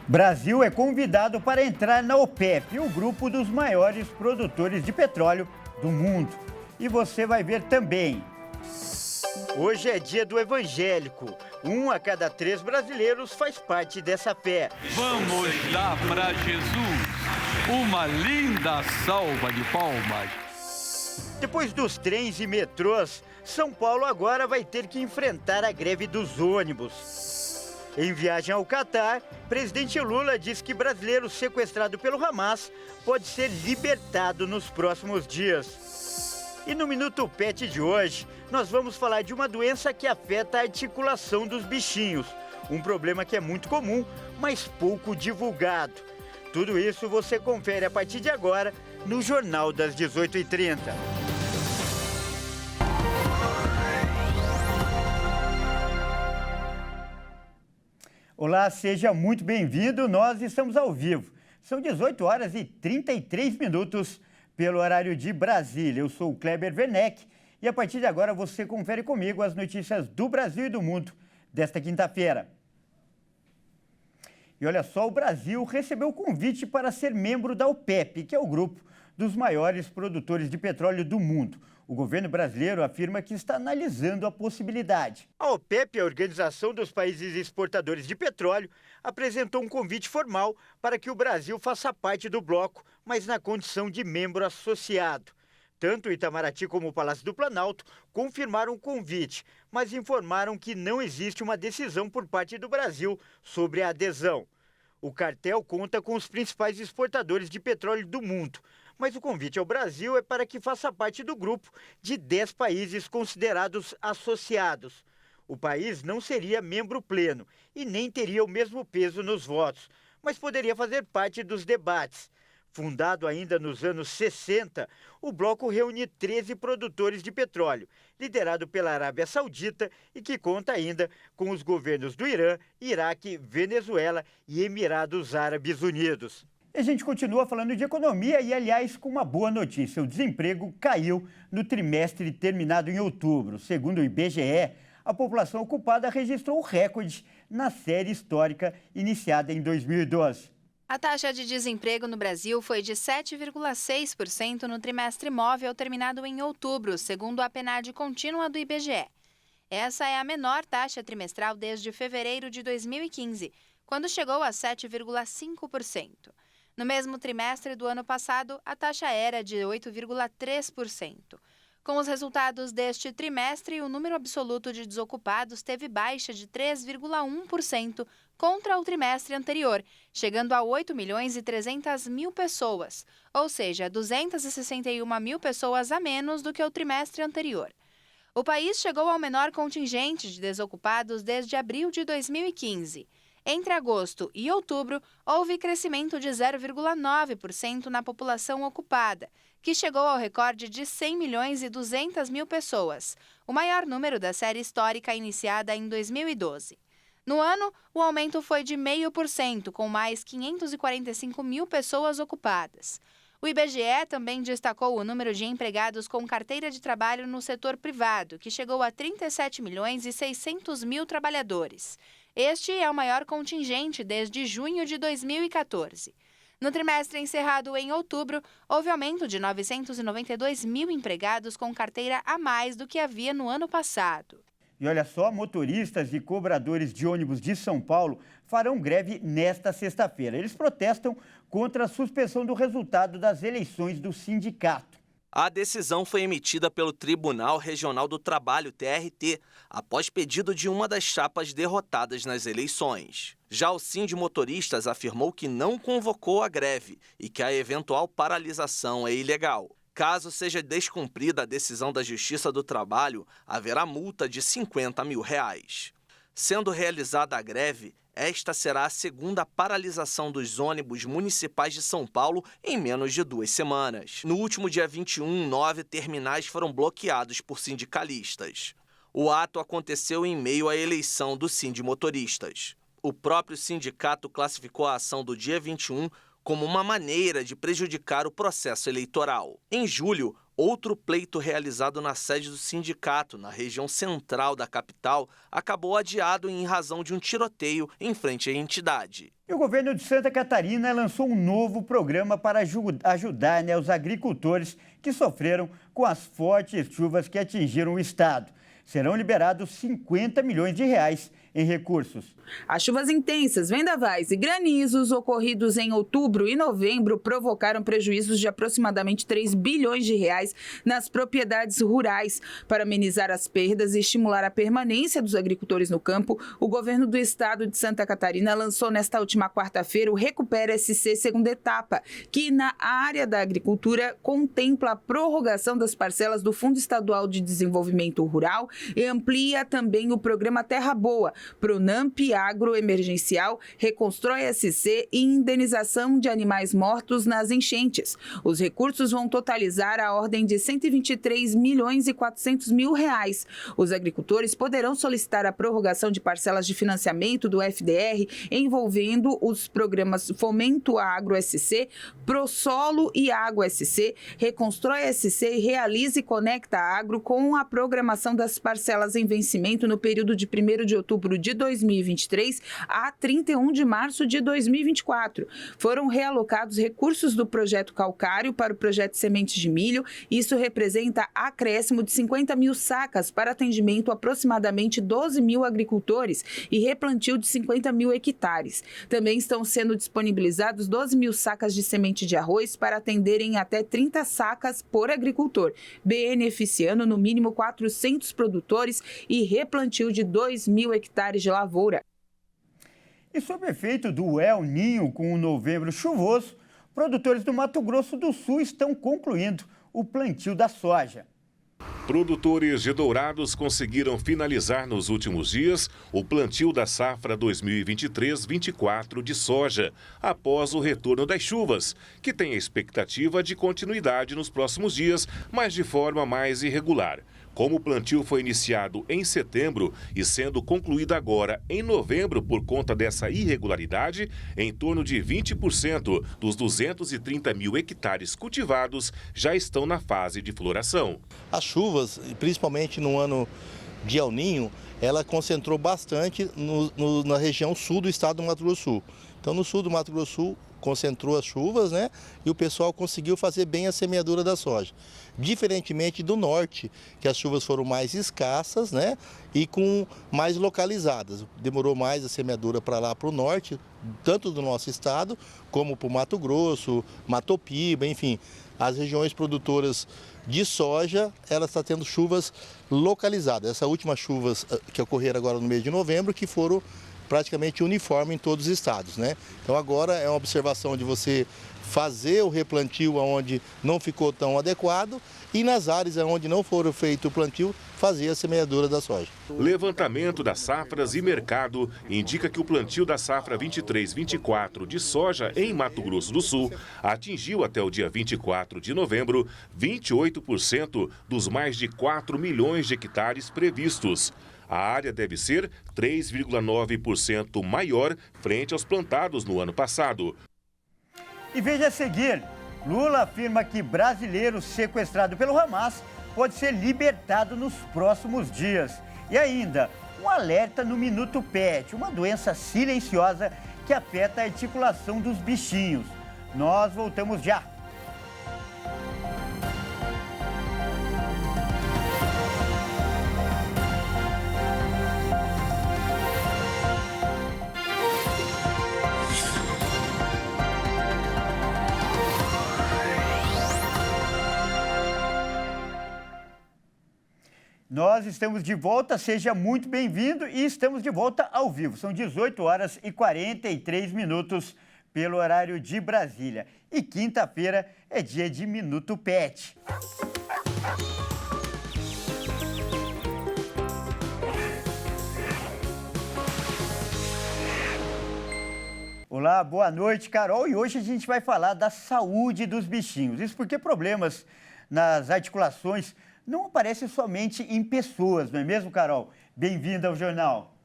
Brasil é convidado para entrar na OPEP, o grupo dos maiores produtores de petróleo do mundo. E você vai ver também. Hoje é dia do evangélico. 1 a cada 3 brasileiros faz parte dessa fé. Vamos dar para Jesus uma linda salva de palmas. Depois dos trens e metrôs, São Paulo agora vai ter que enfrentar a greve dos ônibus. Em viagem ao Catar, presidente Lula diz que brasileiro sequestrado pelo Hamas pode ser libertado nos próximos dias. E no Minuto Pet de hoje, nós vamos falar de uma doença que afeta a articulação dos bichinhos. Um problema que é muito comum, mas pouco divulgado. Tudo isso você confere a partir de agora no Jornal das 18h30. Olá, seja muito bem-vindo. Nós estamos ao vivo. São 18 horas e 33 minutos pelo horário de Brasília. Eu sou o Kleber Werneck e a partir de agora você confere comigo as notícias do Brasil e do mundo desta quinta-feira. E olha só, o Brasil recebeu o convite para ser membro da OPEP, que é o grupo dos maiores produtores de petróleo do mundo. O governo brasileiro afirma que está analisando a possibilidade. A OPEP, a Organização dos Países Exportadores de Petróleo, apresentou um convite formal para que o Brasil faça parte do bloco, mas na condição de membro associado. Tanto o Itamaraty como o Palácio do Planalto confirmaram o convite, mas informaram que não existe uma decisão por parte do Brasil sobre a adesão. O cartel conta com os principais exportadores de petróleo do mundo, mas o convite ao Brasil é para que faça parte do grupo de 10 países considerados associados. O país não seria membro pleno e nem teria o mesmo peso nos votos, mas poderia fazer parte dos debates. Fundado ainda nos anos 60, o bloco reúne 13 produtores de petróleo, liderado pela Arábia Saudita e que conta ainda com os governos do Irã, Iraque, Venezuela e Emirados Árabes Unidos. A gente continua falando de economia e, aliás, com uma boa notícia. O desemprego caiu no trimestre terminado em outubro. Segundo o IBGE, a população ocupada registrou um recorde na série histórica iniciada em 2012. A taxa de desemprego no Brasil foi de 7,6% no trimestre móvel terminado em outubro, segundo a PNAD contínua do IBGE. Essa é a menor taxa trimestral desde fevereiro de 2015, quando chegou a 7,5%. No mesmo trimestre do ano passado, a taxa era de 8,3%. Com os resultados deste trimestre, o número absoluto de desocupados teve baixa de 3,1% contra o trimestre anterior, chegando a 8.300.000 pessoas, ou seja, 261 mil pessoas a menos do que o trimestre anterior. O país chegou ao menor contingente de desocupados desde abril de 2015. Entre agosto e outubro, houve crescimento de 0,9% na população ocupada, que chegou ao recorde de 100.200.000 pessoas, o maior número da série histórica iniciada em 2012. No ano, o aumento foi de 0,5%, com mais 545 mil pessoas ocupadas. O IBGE também destacou o número de empregados com carteira de trabalho no setor privado, que chegou a 37.600.000 trabalhadores. Este é o maior contingente desde junho de 2014. No trimestre encerrado em outubro, houve aumento de 992 mil empregados com carteira a mais do que havia no ano passado. E olha só, motoristas e cobradores de ônibus de São Paulo farão greve nesta sexta-feira. Eles protestam contra a suspensão do resultado das eleições do sindicato. A decisão foi emitida pelo Tribunal Regional do Trabalho, TRT, após pedido de uma das chapas derrotadas nas eleições. Já o Sindimotoristas afirmou que não convocou a greve e que a eventual paralisação é ilegal. Caso seja descumprida a decisão da Justiça do Trabalho, haverá multa de R$50 mil. Sendo realizada a greve, esta será a segunda paralisação dos ônibus municipais de São Paulo em menos de 2 semanas. No último dia 21, 9 terminais foram bloqueados por sindicalistas. O ato aconteceu em meio à eleição do Sindimotoristas. O próprio sindicato classificou a ação do dia 21 como uma maneira de prejudicar o processo eleitoral. Em julho, Outro pleito realizado na sede do sindicato, na região central da capital, acabou adiado em razão de um tiroteio em frente à entidade. E o governo de Santa Catarina lançou um novo programa para ajudar os agricultores que sofreram com as fortes chuvas que atingiram o estado. Serão liberados 50 milhões de reais em recursos. As chuvas intensas, vendavais e granizos ocorridos em outubro e novembro provocaram prejuízos de aproximadamente 3 bilhões de reais nas propriedades rurais. Para amenizar as perdas e estimular a permanência dos agricultores no campo, o governo do estado de Santa Catarina lançou nesta última quarta-feira o Recupera SC segunda etapa, que na área da agricultura contempla a prorrogação das parcelas do Fundo Estadual de Desenvolvimento Rural e amplia também o programa Terra Boa, Pronamp Agroemergencial, Reconstrói SC e indenização de animais mortos nas enchentes. Os recursos vão totalizar a ordem de 123 milhões e 400 mil reais. Os agricultores poderão solicitar a prorrogação de parcelas de financiamento do FDR envolvendo os programas Fomento Agro SC, ProSolo e Água SC, Reconstrói SC e Realize e Conecta Agro com a programação das parcelas em vencimento no período de 1º de outubro de 2023 a 31 de março de 2024. Foram realocados recursos do projeto Calcário para o projeto Sementes de Milho. Isso representa acréscimo de 50 mil sacas para atendimento a aproximadamente 12 mil agricultores e replantio de 50 mil hectares. Também estão sendo disponibilizados 12 mil sacas de semente de arroz para atenderem até 30 sacas por agricultor, beneficiando no mínimo 400 produtores e replantio de 2 mil hectares de lavoura. E sob o efeito do El Niño com o novembro chuvoso, produtores do Mato Grosso do Sul estão concluindo o plantio da soja. Produtores de Dourados conseguiram finalizar nos últimos dias o plantio da safra 2023-24 de soja, após o retorno das chuvas, que tem a expectativa de continuidade nos próximos dias, mas de forma mais irregular. Como o plantio foi iniciado em setembro e sendo concluído agora em novembro por conta dessa irregularidade, em torno de 20% dos 230 mil hectares cultivados já estão na fase de floração. As chuvas, principalmente no ano de El Niño, ela concentrou bastante na região sul do estado do Mato Grosso do Sul. Então, no sul do Mato Grosso do Sul, concentrou as chuvas, né? E o pessoal conseguiu fazer bem a semeadura da soja. Diferentemente do norte, que as chuvas foram mais escassas, né? E mais localizadas. Demorou mais a semeadura para lá, para o norte, tanto do nosso estado, como para o Mato Grosso, Mato Piba, enfim. As regiões produtoras de soja, ela está tendo chuvas localizadas. Essas últimas chuvas que ocorreram agora no mês de novembro, que foram praticamente uniforme em todos os estados, né? Então agora é uma observação de você fazer o replantio onde não ficou tão adequado e nas áreas onde não foram feito o plantio, fazer a semeadura da soja. Levantamento das safras e mercado indica que o plantio da safra 23-24 de soja em Mato Grosso do Sul atingiu até o dia 24 de novembro 28% dos mais de 4 milhões de hectares previstos. A área deve ser 3,9% maior frente aos plantados no ano passado. E veja a seguir, Lula afirma que brasileiro sequestrado pelo Hamas pode ser libertado nos próximos dias. E ainda, um alerta no Minuto Pet, uma doença silenciosa que afeta a articulação dos bichinhos. Nós voltamos já. Nós estamos de volta, seja muito bem-vindo e estamos de volta ao vivo. São 18 horas e 43 minutos pelo horário de Brasília. E quinta-feira é dia de Minuto Pet. Olá, boa noite, Carol. E hoje a gente vai falar da saúde dos bichinhos. Isso porque problemas nas articulações não aparece somente em pessoas, não é mesmo, Carol? Bem-vinda ao jornal.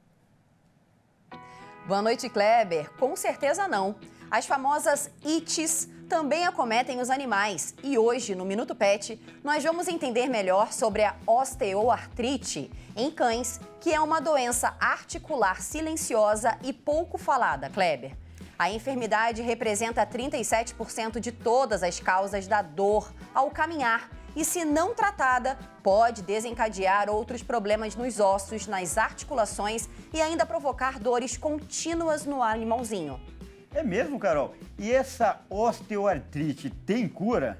Boa noite, Kleber. Com certeza não. As famosas ites também acometem os animais e hoje, no Minuto Pet, nós vamos entender melhor sobre a osteoartrite em cães, que é uma doença articular silenciosa e pouco falada, Kleber. A enfermidade representa 37% de todas as causas da dor ao caminhar e, se não tratada, pode desencadear outros problemas nos ossos, nas articulações e ainda provocar dores contínuas no animalzinho. É mesmo, Carol? E essa osteoartrite tem cura?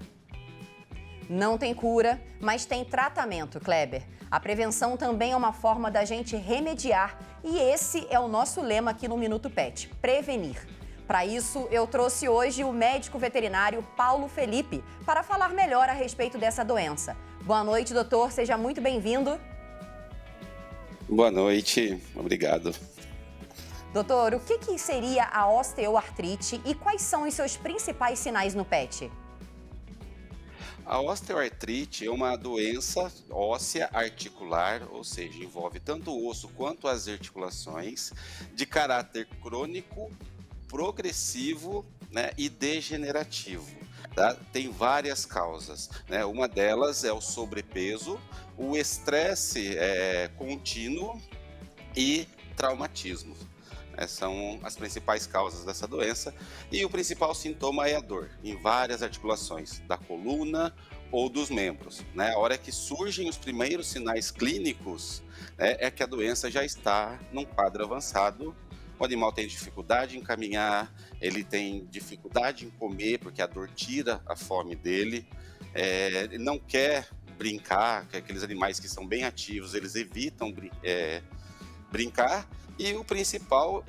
Não tem cura, mas tem tratamento, Kleber. A prevenção também é uma forma da gente remediar e esse é o nosso lema aqui no Minuto Pet, prevenir. Para isso, eu trouxe hoje o médico veterinário Paulo Felipe para falar melhor a respeito dessa doença. Boa noite, doutor. Seja muito bem-vindo. Boa noite. Obrigado. Doutor, o que seria a osteoartrite e quais são os seus principais sinais no pet? A osteoartrite é uma doença óssea articular, ou seja, envolve tanto o osso quanto as articulações, de caráter crônico, progressivo, né, e degenerativo. Tá? Tem várias causas, né? Uma delas é o sobrepeso, o estresse contínuo e traumatismo. São as principais causas dessa doença e o principal sintoma é a dor em várias articulações da coluna ou dos membros, né? A hora que surgem os primeiros sinais clínicos, né, é que a doença já está num quadro avançado. O animal tem dificuldade em caminhar, ele tem dificuldade em comer porque a dor tira a fome dele, ele não quer brincar, que aqueles animais que são bem ativos, eles evitam brincar. E o principal,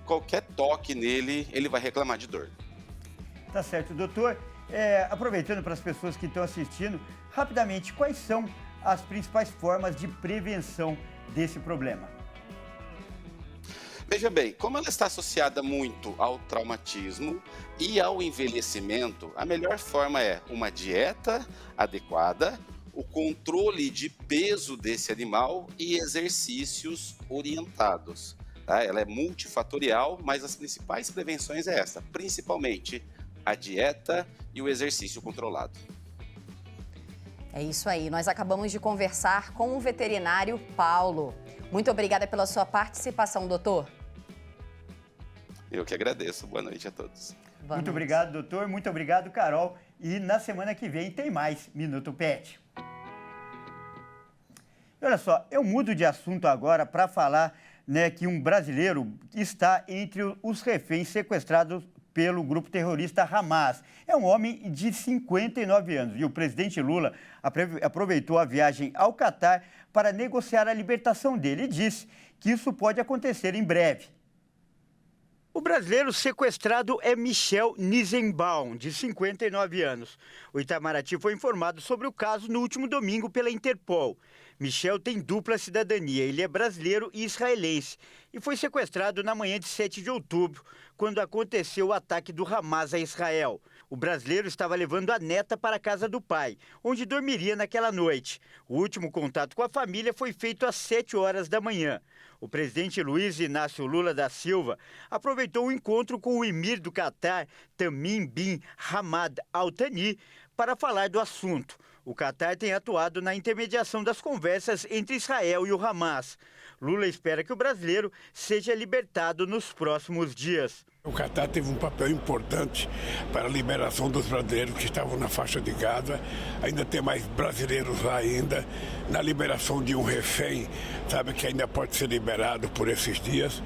qualquer toque nele, ele vai reclamar de dor. Tá certo, doutor. Aproveitando para as pessoas que estão assistindo, rapidamente, quais são as principais formas de prevenção desse problema? Veja bem, como ela está associada muito ao traumatismo e ao envelhecimento, a melhor forma é uma dieta adequada, o controle de peso desse animal e exercícios orientados. Tá? Ela é multifatorial, mas as principais prevenções é essa, principalmente a dieta e o exercício controlado. É isso aí, nós acabamos de conversar com o veterinário Paulo. Muito obrigada pela sua participação, doutor. Eu que agradeço, boa noite a todos. Muito obrigado, doutor, muito obrigado, Carol. E na semana que vem tem mais Minuto Pet. E olha só, eu mudo de assunto agora para falar, né, que um brasileiro está entre os reféns sequestrados pelo grupo terrorista Hamas. É um homem de 59 anos e o presidente Lula aproveitou a viagem ao Catar para negociar a libertação dele e disse que isso pode acontecer em breve. O brasileiro sequestrado é Michel Nisenbaum, de 59 anos. O Itamaraty foi informado sobre o caso no último domingo pela Interpol. Michel tem dupla cidadania, ele é brasileiro e israelense e foi sequestrado na manhã de 7 de outubro, quando aconteceu o ataque do Hamas a Israel. O brasileiro estava levando a neta para a casa do pai, onde dormiria naquela noite. O último contato com a família foi feito às 7 horas da manhã. O presidente Luiz Inácio Lula da Silva aproveitou o encontro com o emir do Catar, Tamim bin Hamad Al Thani, para falar do assunto. O Catar tem atuado na intermediação das conversas entre Israel e o Hamas. Lula espera que o brasileiro seja libertado nos próximos dias. O Catar teve um papel importante para a liberação dos brasileiros que estavam na faixa de Gaza. Ainda tem mais brasileiros lá ainda, na liberação de um refém, sabe, que ainda pode ser liberado por esses dias.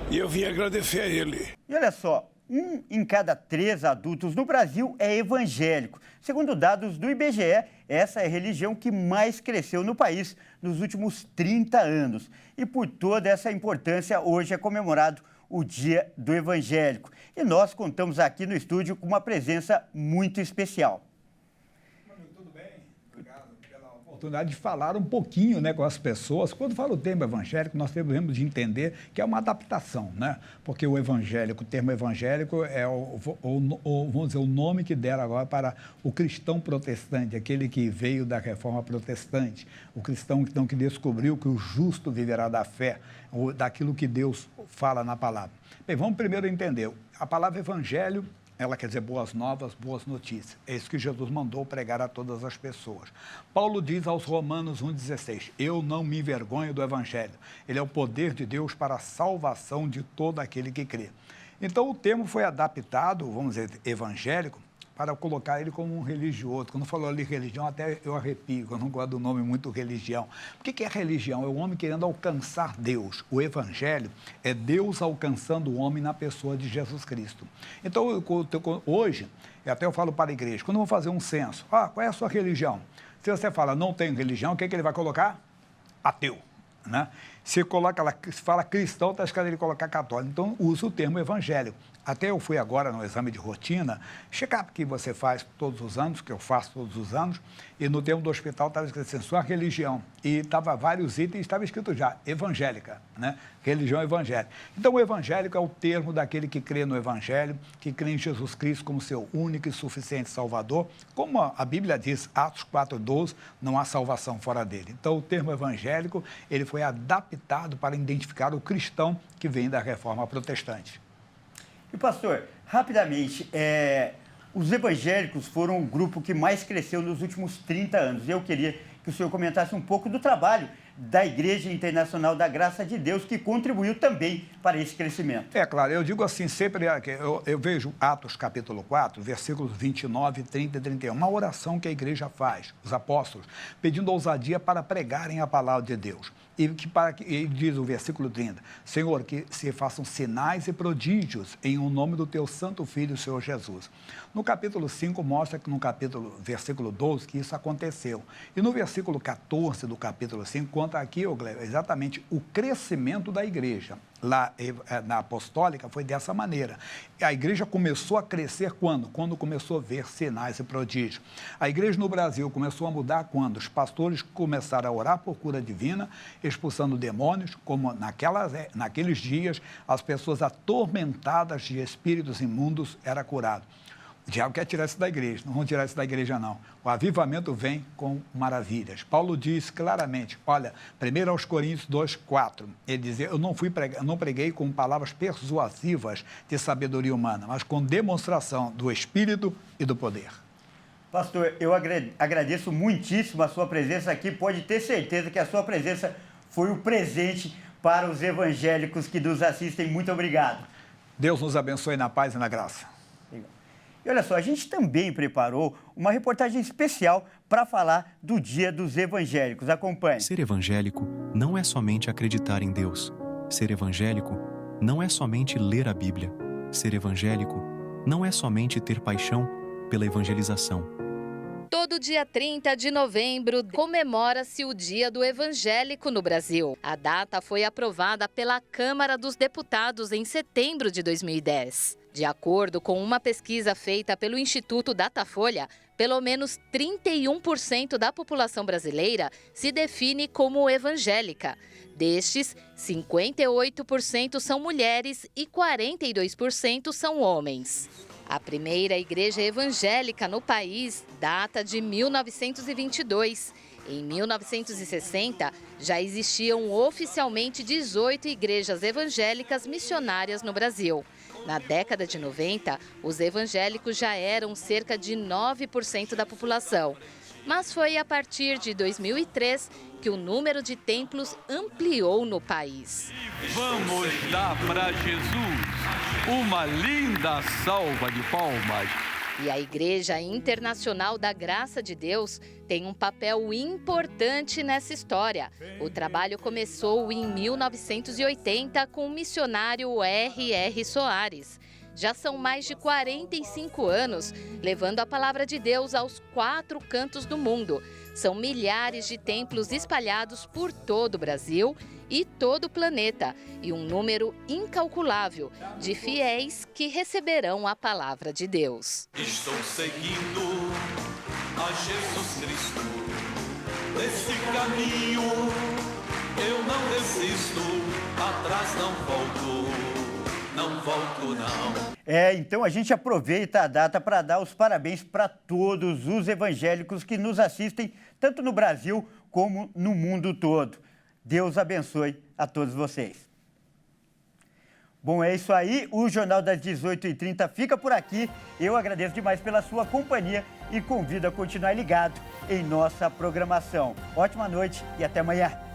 E eu vim agradecer a ele. E olha só, 1 em cada 3 adultos no Brasil é evangélico. Segundo dados do IBGE, essa é a religião que mais cresceu no país nos últimos 30 anos. E por toda essa importância, hoje é comemorado o Dia do Evangélico. E nós contamos aqui no estúdio com uma presença muito especial. Tudo bem? Obrigado pela oportunidade. oportunidade de falar um pouquinho, né, com as pessoas. Quando fala o termo evangélico, nós devemos de entender que é uma adaptação, né? Porque o termo evangélico é vamos dizer, o nome que deram agora para o cristão protestante, aquele que veio da reforma protestante, o cristão então, que descobriu que o justo viverá da fé, ou daquilo que Deus fala na palavra. Bem, vamos primeiro entender. A palavra evangelho, ela quer dizer boas novas, boas notícias. É isso que Jesus mandou pregar a todas as pessoas. Paulo diz aos Romanos 1,16, eu não me envergonho do evangelho. Ele é o poder de Deus para a salvação de todo aquele que crê. Então, o termo foi adaptado, vamos dizer, evangélico, para colocar ele como um religioso. Quando falou ali religião, até eu arrepio, eu não gosto do nome muito religião. O que é religião? É o homem querendo alcançar Deus. O evangelho é Deus alcançando o homem na pessoa de Jesus Cristo. Então, hoje, até eu falo para a igreja, quando eu vou fazer um censo, qual é a sua religião? Se você fala, não tenho religião, o que ele vai colocar? Ateu, né? Se fala cristão, está escrito ele colocar católico. Então, usa o termo evangélico. Até eu fui agora no exame de rotina, check-up que você faz todos os anos, que eu faço todos os anos, e no termo do hospital estava escrito assim, sua religião. E estava vários itens, estava escrito já, evangélica, né? Religião evangélica. Então, o evangélico é o termo daquele que crê no evangelho, que crê em Jesus Cristo como seu único e suficiente Salvador. Como a Bíblia diz, Atos 4:12, não há salvação fora dele. Então, o termo evangélico, ele foi adaptado para identificar o cristão que vem da reforma protestante. E, pastor, rapidamente, os evangélicos foram o grupo que mais cresceu nos últimos 30 anos. Eu queria que o senhor comentasse um pouco do trabalho da Igreja Internacional da Graça de Deus, que contribuiu também para esse crescimento. É claro, eu digo assim, sempre, eu vejo Atos capítulo 4, versículos 29, 30 e 31, uma oração que a igreja faz, os apóstolos, pedindo ousadia para pregarem a palavra de Deus. E diz o versículo 30, Senhor, que se façam sinais e prodígios em o nome do teu santo Filho, o Senhor Jesus. No capítulo 5, mostra que no versículo 12, que isso aconteceu. E no versículo 14 do capítulo 5, conta aqui, exatamente o crescimento da igreja. Lá na apostólica foi dessa maneira. A igreja começou a crescer quando? Quando começou a ver sinais e prodígios. A igreja no Brasil começou a mudar quando? Os pastores começaram a orar por cura divina, expulsando demônios, como naqueles dias as pessoas atormentadas de espíritos imundos eram curadas. O diabo quer tirar isso da igreja, não vão tirar isso da igreja, não. O avivamento vem com maravilhas. Paulo diz claramente, olha, 1 aos Coríntios 2:4, ele diz, eu não preguei com palavras persuasivas de sabedoria humana, mas com demonstração do Espírito e do poder. Pastor, eu agradeço muitíssimo a sua presença aqui, pode ter certeza que a sua presença foi o presente para os evangélicos que nos assistem. Muito obrigado. Deus nos abençoe na paz e na graça. E olha só, a gente também preparou uma reportagem especial para falar do Dia dos Evangélicos. Acompanhe. Ser evangélico não é somente acreditar em Deus. Ser evangélico não é somente ler a Bíblia. Ser evangélico não é somente ter paixão pela evangelização. Todo dia 30 de novembro comemora-se o Dia do Evangélico no Brasil. A data foi aprovada pela Câmara dos Deputados em setembro de 2010. De acordo com uma pesquisa feita pelo Instituto Datafolha, pelo menos 31% da população brasileira se define como evangélica. Destes, 58% são mulheres e 42% são homens. A primeira igreja evangélica no país data de 1922. Em 1960, já existiam oficialmente 18 igrejas evangélicas missionárias no Brasil. Na década de 90, os evangélicos já eram cerca de 9% da população. Mas foi a partir de 2003 que o número de templos ampliou no país. Vamos dar para Jesus uma linda salva de palmas. E a Igreja Internacional da Graça de Deus tem um papel importante nessa história. O trabalho começou em 1980 com o missionário R.R. Soares. Já são mais de 45 anos levando a palavra de Deus aos 4 cantos do mundo. São milhares de templos espalhados por todo o Brasil e todo o planeta, e um número incalculável de fiéis que receberão a palavra de Deus. Estou seguindo a Jesus Cristo, Nesse caminho eu não desisto, atrás não volto não. Então a gente aproveita a data para dar os parabéns para todos os evangélicos que nos assistem, tanto no Brasil como no mundo todo. Deus abençoe a todos vocês. Bom, é isso aí. O Jornal das 18h30 fica por aqui. Eu agradeço demais pela sua companhia e convido a continuar ligado em nossa programação. Ótima noite e até amanhã.